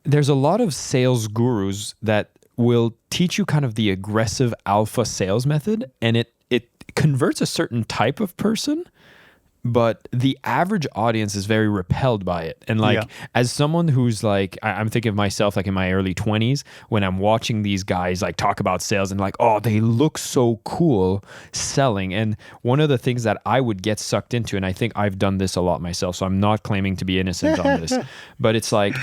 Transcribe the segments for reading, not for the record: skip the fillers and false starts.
there's a lot of sales gurus that will teach you kind of the aggressive alpha sales method, and it converts a certain type of person, but the average audience is very repelled by it. And as someone who's like, I'm thinking of myself like in my early 20s, when I'm watching these guys like talk about sales and like, oh, they look so cool selling. And one of the things that I would get sucked into, and I think I've done this a lot myself, so I'm not claiming to be innocent on this, but it's like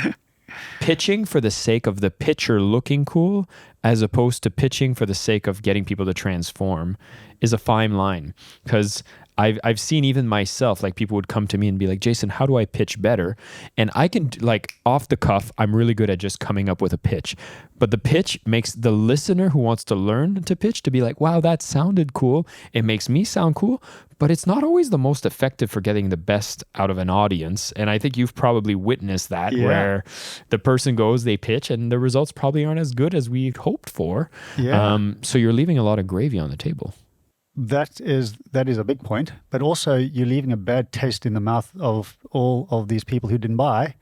pitching for the sake of the pitcher looking cool, as opposed to pitching for the sake of getting people to transform, is a fine line. Because I've seen even myself, like people would come to me and be like, Jason, how do I pitch better? And I can, like off the cuff, I'm really good at just coming up with a pitch. But the pitch makes the listener who wants to learn to pitch to be like, wow, that sounded cool. It makes me sound cool. But it's not always the most effective for getting the best out of an audience. And I think you've probably witnessed that, where the person goes, they pitch, and the results probably aren't as good as we hoped for. So you're leaving a lot of gravy on the table. That is a big point, but also you're leaving a bad taste in the mouth of all of these people who didn't buy,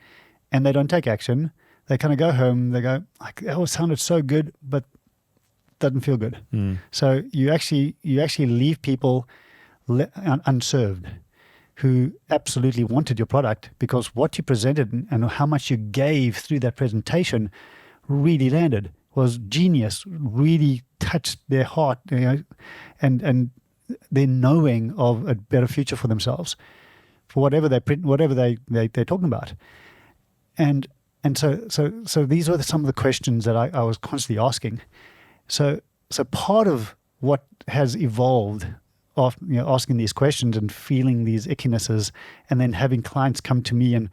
and they don't take action. They kind of go home, they go, like, oh, it sounded so good, but doesn't feel good. So you actually leave people unserved who absolutely wanted your product, because what you presented and how much you gave through that presentation really landed, was genius, really touched their heart, and their knowing of a better future for themselves, for whatever they're talking about. And so these were some of the questions that I was constantly asking. So part of what has evolved of asking these questions and feeling these ickinesses, and then having clients come to me and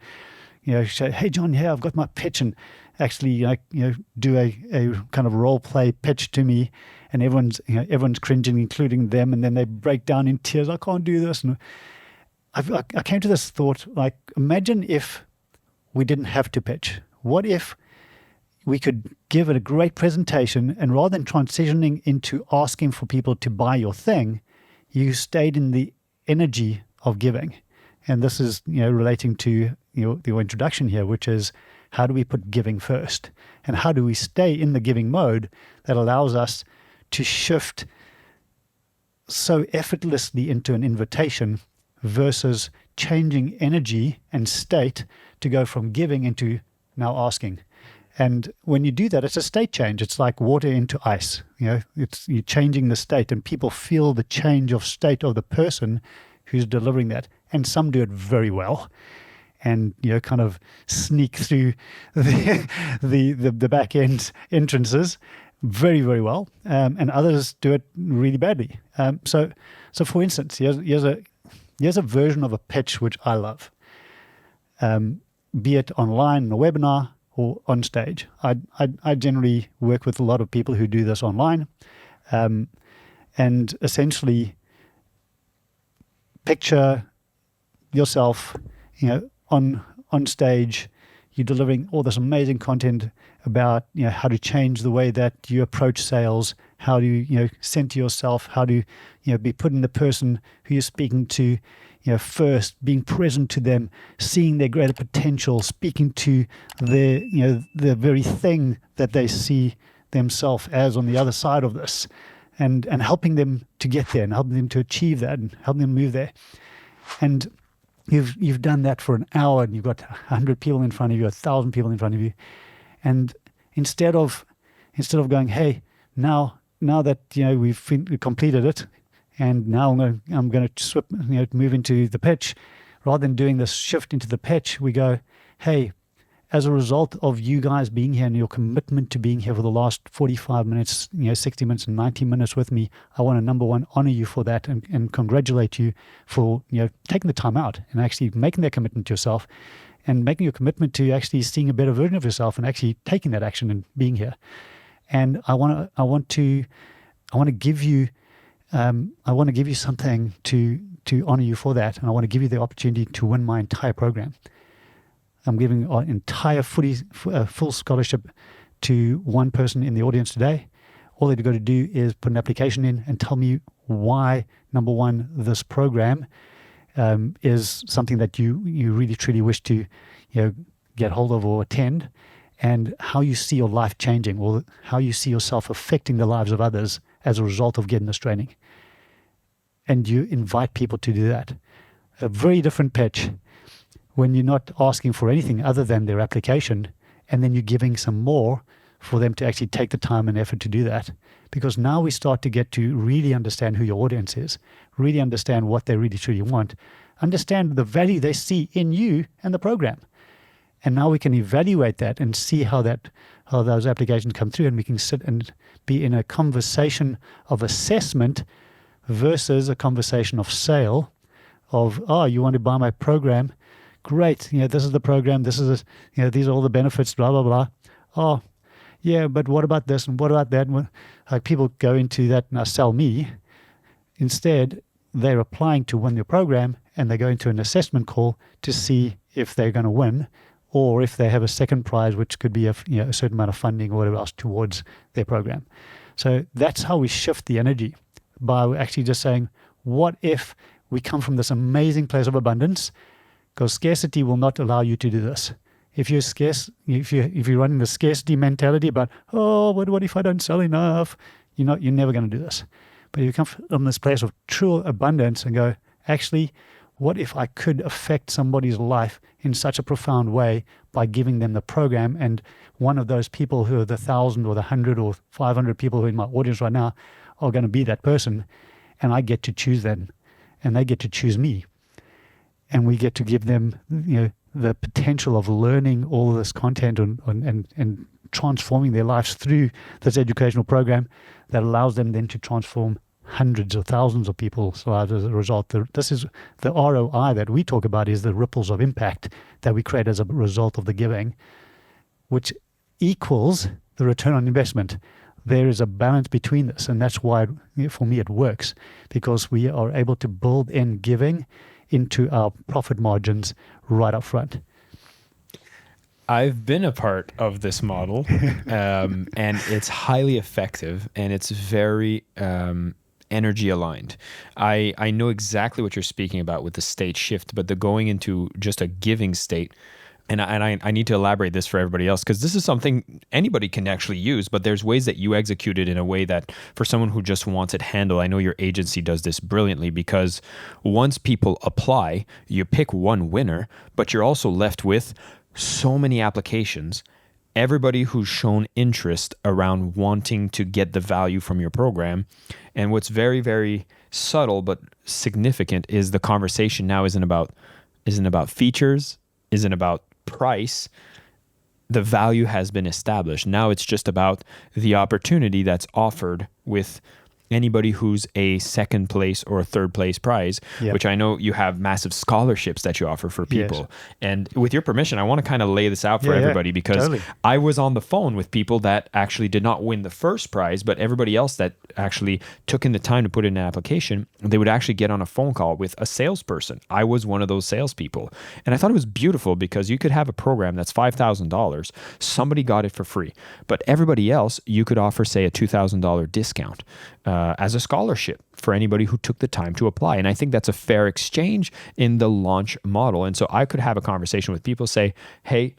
say, hey John, I've got my pitch, and actually do a kind of role play pitch to me, and everyone's cringing, including them, and then they break down in tears. I can't do this. And I came to this thought, like, imagine if we didn't have to pitch. What if we could give it a great presentation, and rather than transitioning into asking for people to buy your thing, you stayed in the energy of giving? And this is relating to your introduction here, which is, how do we put giving first? And how do we stay in the giving mode that allows us to shift so effortlessly into an invitation, versus changing energy and state to go from giving into now asking? And when you do that, it's a state change. It's like water into ice. You're changing the state, and people feel the change of state of the person who's delivering that. And some do it very well, and kind of sneak through the back end entrances very, very well, and others do it really badly. So for instance, here's a version of a pitch which I love, be it online in a webinar or on stage. I generally work with a lot of people who do this online, and essentially picture yourself, on stage. You're delivering all this amazing content about how to change the way that you approach sales, how to center yourself, how to be putting the person who you're speaking to first, being present to them, seeing their greater potential, speaking to the very thing that they see themselves as on the other side of this, and helping them to get there, and helping them to achieve that, and helping them move there. And you've done that for an hour, and you've got 100 people in front of you, 1,000 people in front of you, and instead of going, hey, now that we've completed it, and now I'm going to move into the pitch, rather than doing this shift into the pitch, we go, hey, as a result of you guys being here and your commitment to being here for the last 45 minutes, 60 minutes and 90 minutes with me, I want to, number one, honor you for that, and congratulate you for taking the time out and actually making that commitment to yourself, and making your commitment to actually seeing a better version of yourself and actually taking that action and being here. And I want to give you something to honor you for that, and I want to give you the opportunity to win my entire program. I'm giving an entire full scholarship to one person in the audience today. All they've got to do is put an application in and tell me why, number one, this program is something that you really truly wish to get hold of or attend, and how you see your life changing, or how you see yourself affecting the lives of others as a result of getting this training. And you invite people to do that. A very different pitch when you're not asking for anything other than their application, and then you're giving some more for them to actually take the time and effort to do that. Because now we start to get to really understand who your audience is, really understand what they really truly want, understand the value they see in you and the program. And now we can evaluate that and see how those applications come through, and we can sit and be in a conversation of assessment versus a conversation of sale of, oh, you want to buy my program? Great. This is the program. This is, these are all the benefits, blah, blah, blah. Oh, yeah, but what about this and what about that? Like, people go into that, now sell me. Instead, they're applying to win your program, and they go into an assessment call to see if they're going to win, or if they have a second prize, which could be a certain amount of funding or whatever else towards their program. So that's how we shift the energy, by actually just saying, what if we come from this amazing place of abundance? Because scarcity will not allow you to do this. If you're scarce, if you're running the scarcity mentality about, oh, what if I don't sell enough? You're never going to do this. But if you come from this place of true abundance and go, actually, what if I could affect somebody's life in such a profound way by giving them the program, and one of those people who are the 1,000 or the 100 or 500 people who are in my audience right now are going to be that person, and I get to choose them, and they get to choose me, and we get to give them the potential of learning all of this content and transforming their lives through this educational program that allows them then to transform hundreds or thousands of people's lives as a result. This is the ROI that we talk about, is the ripples of impact that we create as a result of the giving, which equals the return on investment. There is a balance between this, and that's why, for me, it works, because we are able to build in giving into our profit margins right up front. I've been a part of this model, and it's highly effective, and it's very energy aligned. I know exactly what you're speaking about with the state shift, but the going into just a giving state, and I need to elaborate this for everybody else, because this is something anybody can actually use, but there's ways that you execute it in a way that for someone who just wants it handled, I know your agency does this brilliantly, because once people apply, you pick one winner, but you're also left with so many applications, everybody who's shown interest around wanting to get the value from your program. And what's very, very subtle but significant is the conversation now isn't about features, isn't about price. The value has been established. Now it's just about the opportunity that's offered with anybody who's a second place or a third place prize, which I know you have massive scholarships that you offer for people. Yes. And with your permission, I want to kind of lay this out for everybody, because totally. I was on the phone with people that actually did not win the first prize, but everybody else that actually took in the time to put in an application, they would actually get on a phone call with a salesperson. I was one of those salespeople. And I thought it was beautiful, because you could have a program that's $5,000. Somebody got it for free. But everybody else, you could offer, say, a $2,000 discount. As a scholarship for anybody who took the time to apply. And I think that's a fair exchange in the launch model. And so I could have a conversation with people, say, hey,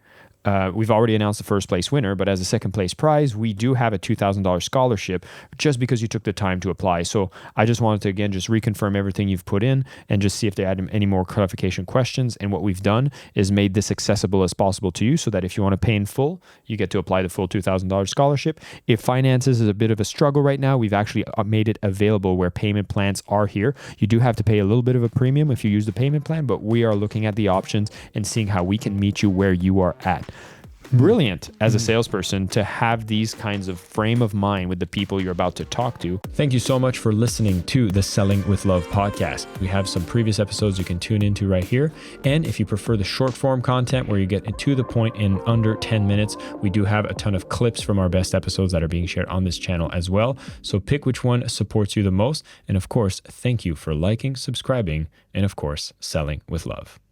we've already announced the first place winner, but as a second place prize, we do have a $2,000 scholarship just because you took the time to apply. So I just wanted to, again, just reconfirm everything you've put in and just see if they had any more clarification questions. And what we've done is made this accessible as possible to you, so that if you want to pay in full, you get to apply the full $2,000 scholarship. If finances is a bit of a struggle right now, we've actually made it available where payment plans are here. You do have to pay a little bit of a premium if you use the payment plan, but we are looking at the options and seeing how we can meet you where you are at. Brilliant as a salesperson to have these kinds of frame of mind with the people you're about to talk to. Thank you so much for listening to the Selling with Love podcast. We have some previous episodes you can tune into right here. And if you prefer the short form content where you get to the point in under 10 minutes, we do have a ton of clips from our best episodes that are being shared on this channel as well. So pick which one supports you the most. And of course, thank you for liking, subscribing, and of course, selling with love.